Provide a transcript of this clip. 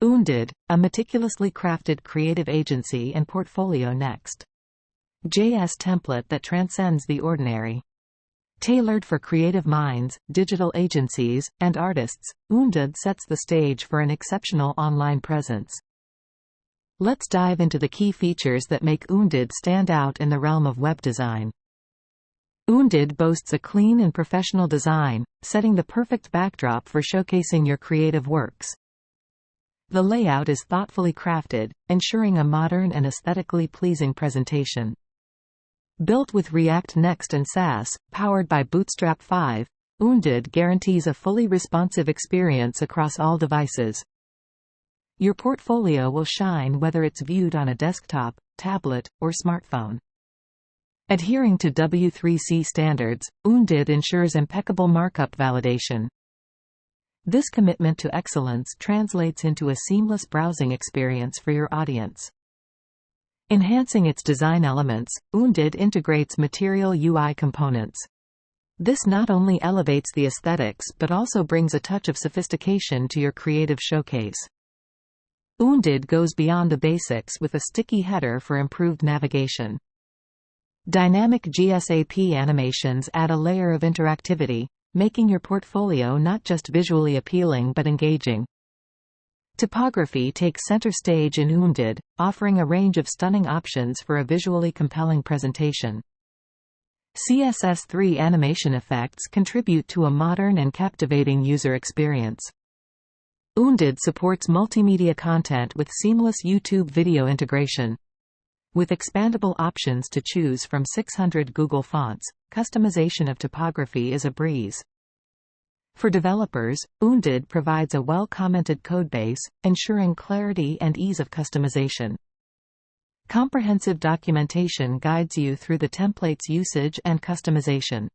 Unded, a meticulously crafted creative agency and portfolio. Next.js template that transcends the ordinary. Tailored for creative minds, digital agencies, and artists, Unded sets the stage for an exceptional online presence. Let's dive into the key features that make Unded stand out in the realm of web design. Unded boasts a clean and professional design, setting the perfect backdrop for showcasing your creative works. The layout is thoughtfully crafted, ensuring a modern and aesthetically pleasing presentation. Built with React Next and Sass, powered by Bootstrap 5, Unded guarantees a fully responsive experience across all devices. Your portfolio will shine whether it's viewed on a desktop, tablet, or smartphone. Adhering to W3C standards, Unded ensures impeccable markup validation. This commitment to excellence translates into a seamless browsing experience for your audience. Enhancing its design elements, Unded integrates material UI components. This not only elevates the aesthetics but also brings a touch of sophistication to your creative showcase. Unded goes beyond the basics with a sticky header for improved navigation. Dynamic GSAP animations add a layer of interactivity, making your portfolio not just visually appealing but engaging. Typography takes center stage in Unded, offering a range of stunning options for a visually compelling presentation. CSS3 animation effects contribute to a modern and captivating user experience. Unded supports multimedia content with seamless YouTube video integration. With expandable options to choose from 600 Google fonts, customization of typography is a breeze. For developers, Unded provides a well-commented codebase, ensuring clarity and ease of customization. Comprehensive documentation guides you through the template's usage and customization.